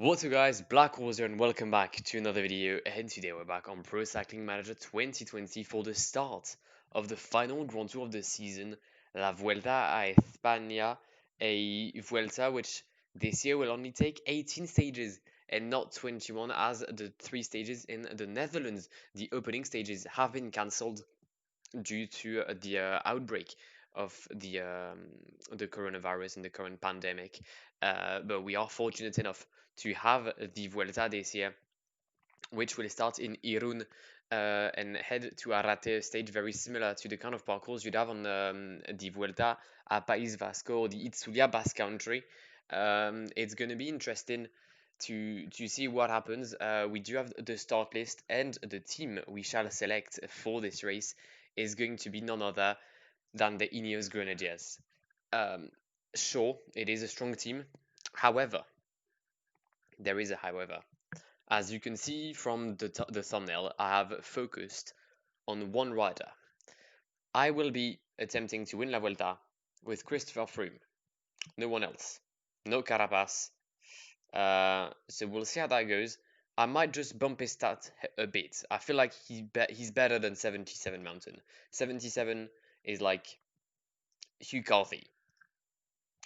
What's up guys, Blackwar here and welcome back to another video, and today we're back on Pro Cycling Manager 2020 for the start of the final Grand Tour of the season, La Vuelta a España, a Vuelta which this year will only take 18 stages and not 21 as the 3 stages in the Netherlands. The opening stages have been cancelled due to the outbreak of the coronavirus and the current pandemic. But we are fortunate enough to have the Vuelta this year, which will start in Irun and head to Arrate, a stage very similar to the kind of parcours you'd have on the Vuelta a País Vasco or the Itzulia Basque Country. It's going to be interesting to see what happens. We do have the start list, and the team we shall select for this race is going to be none other than the Ineos Grenadiers. Um, sure, it is a strong team. However, there is a however. As you can see from the thumbnail, I have focused on one rider. I will be attempting to win La Vuelta with Christopher Froome. No one else. No Karapas. So we'll see how that goes. I might just bump his stat a bit. I feel like he's better than 77 Mountain. 77 is like Hugh Carthy.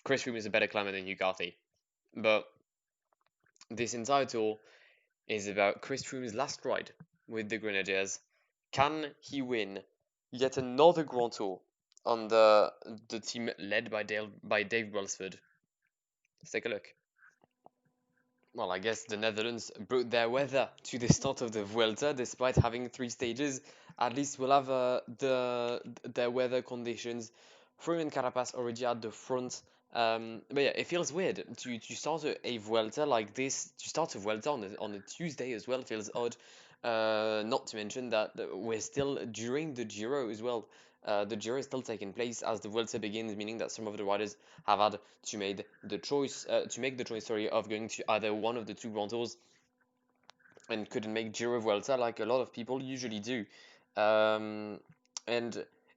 Chris Froome is a better climber than Hugh Carthy. But this entire tour is about Chris Froome's last ride with the Grenadiers. Can he win yet another Grand Tour on the team led by Dave Brailsford? Let's take a look. Well, I guess the Netherlands brought their weather to the start of the Vuelta, despite having 3 stages. At least we'll have their weather conditions. Froome and Karapas already at the front. But yeah, it feels weird to start a Vuelta like this. To start a Vuelta on a Tuesday as well feels odd. Not to mention that we're still during the Giro as well. The Giro is still taking place as the Vuelta begins, meaning that some of the riders have had to make the choice of going to either one of the two Grand Tours and couldn't make Giro Vuelta like a lot of people usually do. And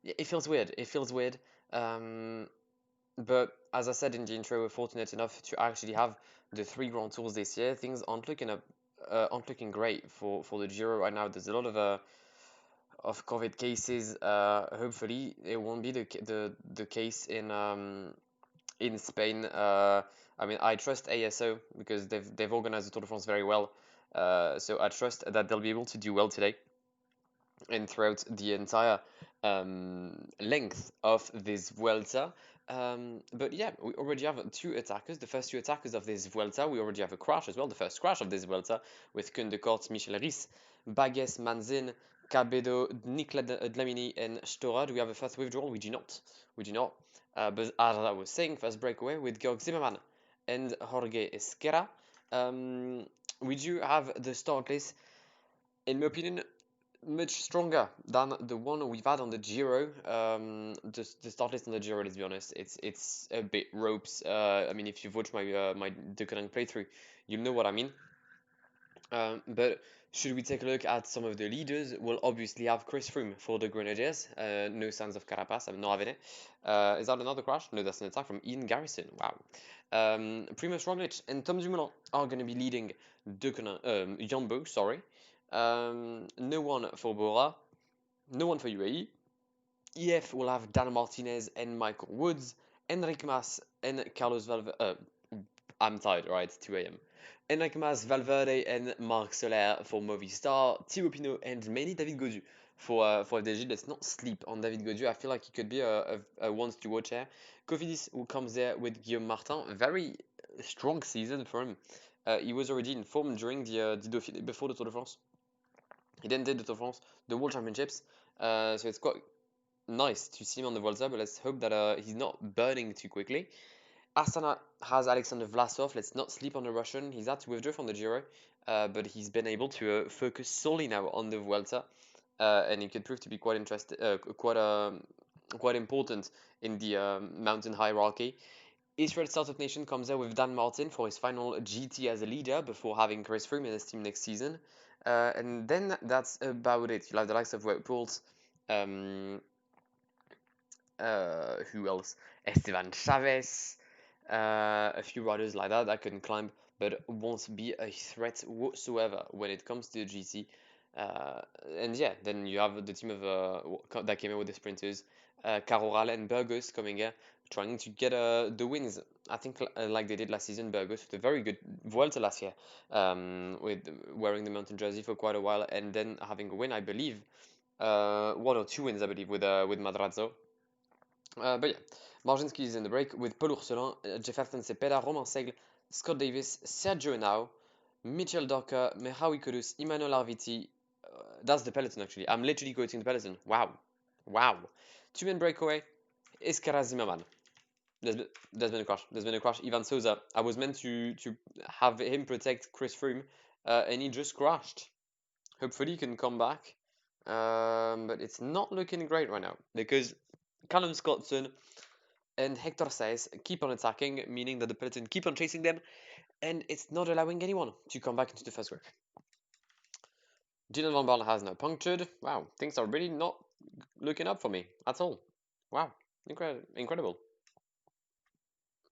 it feels weird. It feels weird. But as I said in the intro, we're fortunate enough to actually have the 3 Grand Tours this year. Things aren't looking great for the Giro right now. There's a lot of COVID cases. Hopefully, it won't be the case in Spain. I mean, I trust ASO because they've organized the Tour de France very well. So I trust that they'll be able to do well today and throughout the entire length of this Vuelta. But yeah, we already have 2 attackers. The first 2 attackers of this Vuelta. We already have a crash as well. The first crash of this Vuelta with Koen de Kort, Michel Ries, Bagues, Manzin, Cabedo, Nicolas Dlamini, and Stora. Do we have a first withdrawal? We do not. We do not. But as I was saying, first breakaway with Georg Zimmermann and Jorge Esquerra. We do have the start list, in my opinion, much stronger than the one we've had on the Giro. The start list on the Giro, let's be honest, it's a bit ropes. I mean, if you've watched my Dukelang playthrough, you'll know what I mean. But should we take a look at some of the leaders? We'll obviously have Chris Froome for the Grenadiers. No signs of Karapas. I'm not having it. Is that another crash? No, that's an attack from Ian Garrison. Wow. Primoz Roglic and Tom Dumoulin are going to be leading Jumbo, sorry. No one for Bora. No one for UAE. EF will have Dan Martinez and Michael Woods. Enric Mas and Carlos Valverde. I'm tired, right? 2 a.m. Enric Mas, Valverde, and Marc Soler for Movistar. Thibaut Pinot and mainly David Gaudu for FDJ. Let's not sleep on David Gaudu. I feel like he could be a once to watch here. Cofidis, who comes there with Guillaume Martin. Very strong season for him. He was already in form during the Dauphiné before the Tour de France. He then did the Tour de France, the World Championships. So it's quite nice to see him on the Vuelta, but let's hope that he's not burning too quickly. Astana has Alexander Vlasov. Let's not sleep on the Russian. He's had to withdraw from the Giro, but he's been able to focus solely now on the Vuelta, and it could prove to be quite quite important in the mountain hierarchy. Israel Startup Nation comes there with Dan Martin for his final GT as a leader before having Chris Froome in his team next season. And then that's about it. You'll have the likes of Wout Poels, who else? Esteban Chavez, a few riders like that that can climb but won't be a threat whatsoever when it comes to the GC. Uh, and yeah, then you have the team of that came in with the sprinters, Caroral and Burgos coming here, trying to get the wins. I think like they did last season, Burgos with a very good Vuelta last year, with wearing the mountain jersey for quite a while, and then having a win, I believe, one or two wins, I believe, with Madrazo. But yeah, Marginski is in the break with Paul Ursulin, Jefferson Cepeda, Romain Seigle, Scott Davis, Sergio Henao, Mitchell Docker, Mehawi Kudus, Emmanuel Arviti. That's the peloton actually. I'm literally quoting the peloton. Wow. Wow. Two-man breakaway is Karaz Zimmerman. There's been a crash. There's been a crash. Ivan Souza. I was meant to have him protect Chris Froome, and he just crashed. Hopefully he can come back. But it's not looking great right now because Callum Scottson and Hector says keep on attacking, meaning that the peloton keep on chasing them, and it's not allowing anyone to come back into the first group. Dylan Van Baarle has now punctured. Wow, things are really not looking up for me at all. Wow, incredible.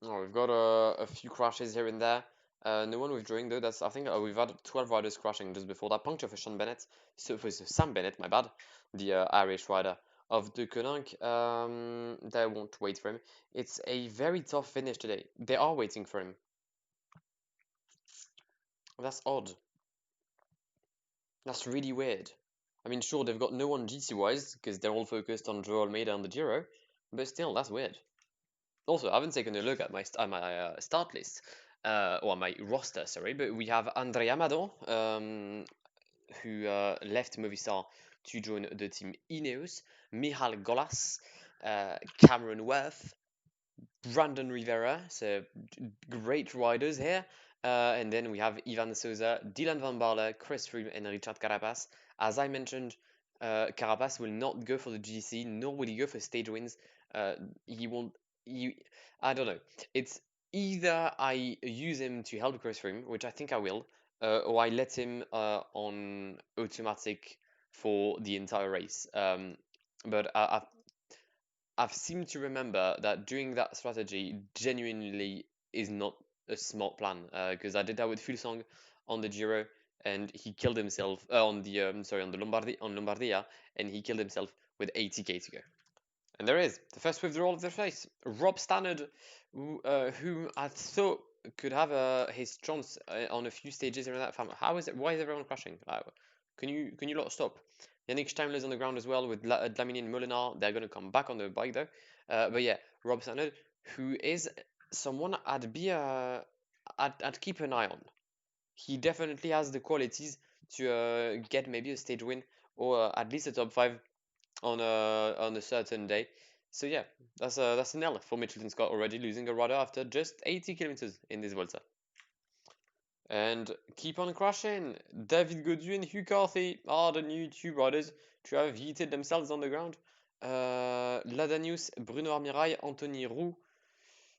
Oh, we've got a few crashes here and there. No one withdrawing though. I think we've had 12 riders crashing just before that. Puncture for Sean Bennett. So for Sam Bennett, my bad, the Irish rider of the Koninck. They won't wait for him. It's a very tough finish today. They are waiting for him. That's odd. That's really weird. I mean, sure, they've got no one GC-wise because they're all focused on Joe Almeida and the Giro, but still, that's weird. Also, I haven't taken a look at my start list, or my roster, sorry, but we have Andrea Amador, who left Movistar to join the team Ineos, Michal Golas, Cameron Worth, Brandon Rivera, so great riders here. And then we have Ivan Souza, Dylan Van Baarle, Chris Froome, and Richard Karapas. As I mentioned, Karapas will not go for the GC, nor will he go for stage wins. He won't. I don't know. It's either I use him to help Chris Froome, which I think I will, or I let him on automatic for the entire race. But I've seemed to remember that doing that strategy genuinely is not a smart plan because I did that with Fulsang on the Giro and he killed himself on the on the Lombardia and he killed himself with 80k to go. And there is the first withdrawal of the race. Rob Stannard, who I thought could have his chance on a few stages around that farm. How is it? Why is everyone crashing? Can you lot stop? Yannick Steimler's on the ground as well with Dlamini and Molinar. They're going to come back on the bike though. But yeah, Rob Stannard, who is someone I'd keep an eye on. He definitely has the qualities to get maybe a stage win or at least a top 5 on a certain day. So yeah, that's an L for Mitchelton Scott already losing a rider after just 80 kilometers in this Vuelta. And keep on crashing. David Gaudu and Hugh Carthy are the new two riders to have heated themselves on the ground. Ladanius, Bruno Armirail, Anthony Roux,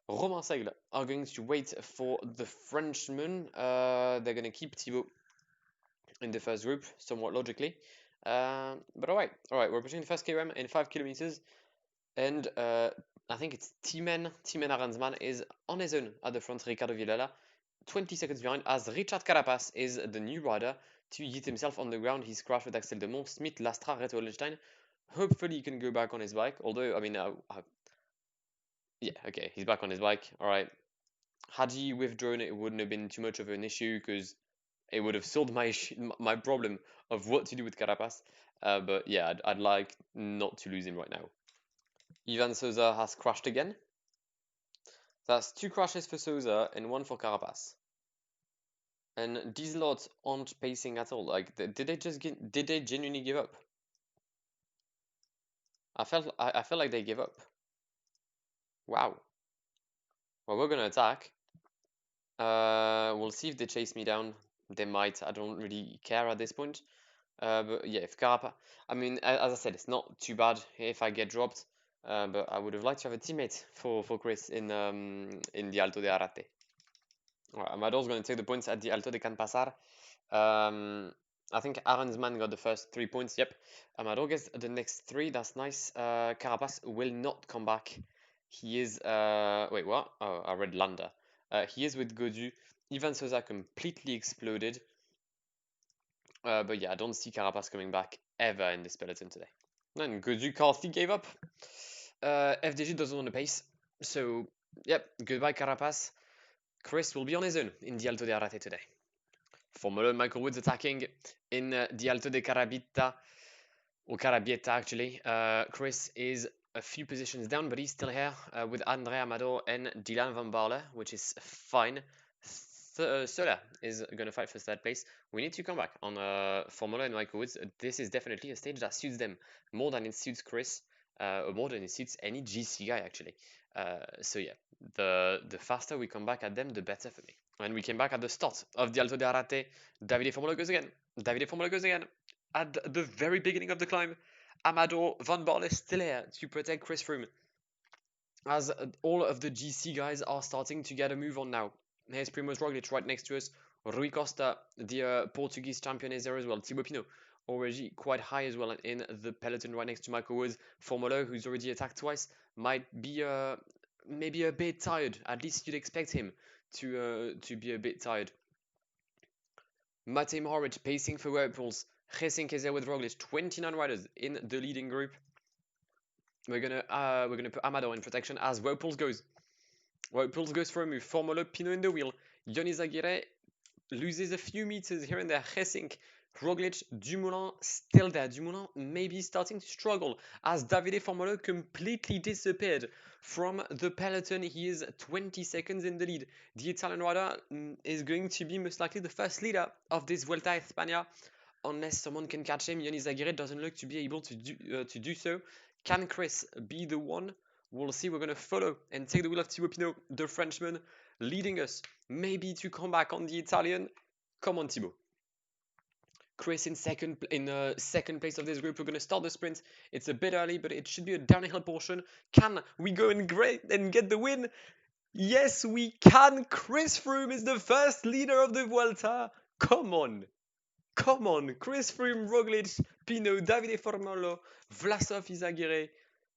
Romain Seigle are going to wait for the Frenchman. They're going to keep Thibaut in the first group, somewhat logically. But all right, we're pushing the first KOM in 5 kilometers. And I think it's Timen Aranzman is on his own at the front, Ricardo Villela, 20 seconds behind, as Richard Karapas is the new rider to yeet himself on the ground. He's crashed with Axel de Mont, Smith, Lastra, Reto Hollenstein. Hopefully he can go back on his bike, although, I mean, yeah, okay, he's back on his bike, alright. Had he withdrawn, it wouldn't have been too much of an issue, because it would have solved my problem of what to do with Karapas. But yeah, I'd like not to lose him right now. Ivan Souza has crashed again. That's 2 crashes for Souza and 1 for Karapas. And these lots aren't pacing at all. Like, did they genuinely give up? I felt like they gave up. Wow. Well, we're gonna attack. We'll see if they chase me down. They might. I don't really care at this point. But yeah, if Karapas, I mean, as I said, it's not too bad if I get dropped. But I would have liked to have a teammate for Chris in the Alto de Arrate. Alright, Amador's going to take the points at the Alto de Can Pasar. I think Aaron's man got the first 3 points. Yep. Amador gets the next 3. That's nice. Karapas will not come back. He is. Wait, what? Oh, I read Landa. He is with Gaudu Ivan Sosa completely exploded. But yeah, I don't see Karapas coming back ever in this peloton today. And Godu Carthy gave up. FDG doesn't want to pace. So, yep, goodbye Karapas. Chris will be on his own in the Alto de Arrate today. Formula Michael Woods attacking in the Alto de Carabita, or Carabieta actually. Chris is a few positions down, but he's still here with Andre Amador and Dylan Van Baarle, which is fine. Sola is going to fight for third place. We need to come back on Formula and Michael Woods. This is definitely a stage that suits them more than it suits Chris, or more than it suits any GC guy actually. So yeah, the faster we come back at them, the better for me. And we came back at the start of the Alto de Arrate. Davide Formolo goes again. Davide Formolo goes again. At the very beginning of the climb, Amador Van Baarle still here to protect Chris Froome. As all of the GC guys are starting to get a move on now. Here's Primoz Roglic right next to us. Rui Costa, the Portuguese champion, is there as well. Thibaut Pinot already quite high as well in the peloton right next to Michael Woods. Formolo, who's already attacked twice, might be maybe a bit tired. At least you'd expect him to be a bit tired. Matej Mohoric pacing for Whirlpools. Gesink is there with Roglic. 29 riders in the leading group. We're gonna put Amador in protection as Whirlpools goes. Whirlpools goes for a move. Formolo, Pinot in the wheel. Yonis Aguirre loses a few meters here and there. Gesink, Roglic, Dumoulin still there. Dumoulin maybe starting to struggle as Davide Formolo completely disappeared from the peloton. He is 20 seconds in the lead. The Italian rider is going to be most likely the first leader of this Vuelta a España, unless someone can catch him. Yonis Aguirre doesn't look to be able to do so. Can Chris be the one? We'll see. We're going to follow and take the wheel of Thibaut Pinot, the Frenchman, leading us maybe to come back on the Italian. Come on, Thibaut. Chris in second place of this group. We're going to start the sprint. It's a bit early, but it should be a downhill portion. Can we go and get the win? Yes, we can. Chris Froome is the first leader of the Vuelta. Come on. Come on. Chris Froome, Roglic, Pinot, Davide Formolo, Vlasov Izagirre.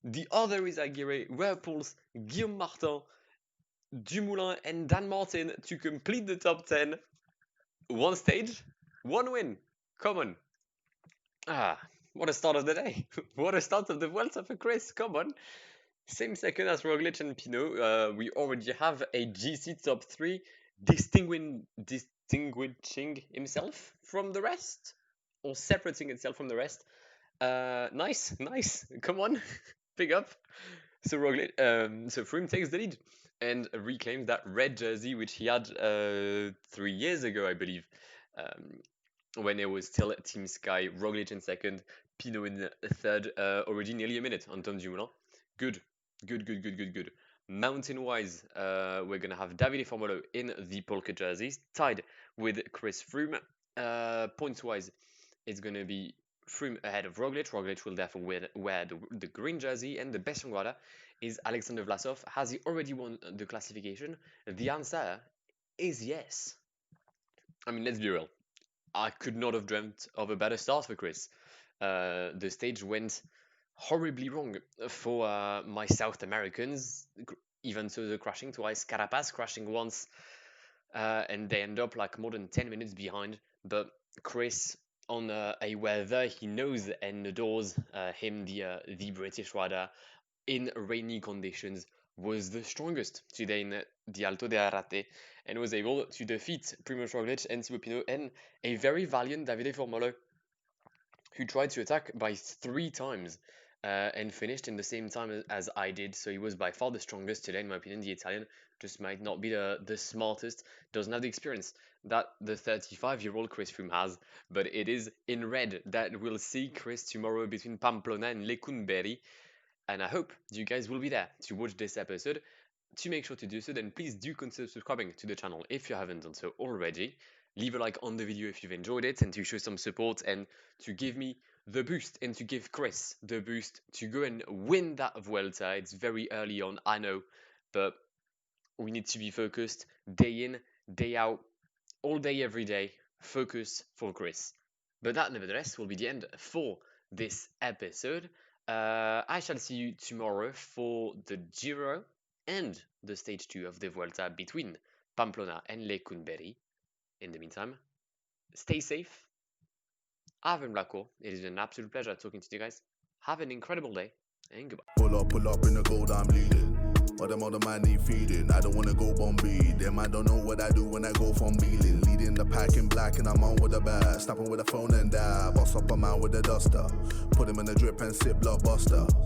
The other Izagirre, Whirlpools, Guillaume Martin, Dumoulin and Dan Martin to complete the top 10. One stage, one win. Come on. What a start of the day. What a start of the Vuelta for Chris. Come on. Same second as Roglic and Pinot. We already have a GC top 3 distinguishing himself from the rest, or separating itself from the rest. Nice. Come on. Big up. So Froome takes the lead and reclaims that red jersey which he had 3 years ago, I believe, when it was still Team Sky. Roglic in second, Pinot in third, already nearly a minute on Tom Dumoulin. Good. Mountain-wise, we're going to have Davide Formolo in the polka jerseys, tied with Chris Froome. Points-wise, it's going to be Froome ahead of Roglic. Roglic will therefore wear the green jersey, and the best young rider is Alexander Vlasov. Has he already won the classification? The answer is yes. I mean, let's be real. I could not have dreamt of a better start for Chris. The stage went horribly wrong for my South Americans. Even so, they're crashing twice. Karapas crashing once, and they end up like more than 10 minutes behind. But Chris, on a weather he knows and adores, him, the British rider, in rainy conditions, was the strongest today in the Alto de Arrate, and was able to defeat Primoz Roglic and Thibaut Pinot and a very valiant Davide Formolo, who tried to attack by 3 times and finished in the same time as I did. So he was by far the strongest today, in my opinion. The Italian just might not be the smartest, doesn't have the experience that the 35-year-old Chris Froome has, but it is in red that we'll see Chris tomorrow between Pamplona and Lecumberri. And I hope you guys will be there to watch this episode. To make sure to do so, then please do consider subscribing to the channel if you haven't done so already. Leave a like on the video if you've enjoyed it, and to show some support and to give me the boost and to give Chris the boost to go and win that Vuelta. It's very early on, I know, but we need to be focused day in, day out, all day, every day. Focus for Chris. But that, nevertheless, will be the end for this episode. I shall see you tomorrow for the Giro and the stage 2 of the Vuelta between Pamplona and Lecumberri. In the meantime, stay safe. I've been Blackwar. It has been an absolute pleasure talking to you guys. Have an incredible day, and goodbye. Pull up in the gold, I'm bleeding. But them other man need feeding. I don't wanna go Bombay. Them I don't know what I do when I go from Beeling. Leading the pack in black and I'm on with the bat. Snapping with a phone and dab. Boss up a man with a duster. Put him in the drip and sip blockbuster.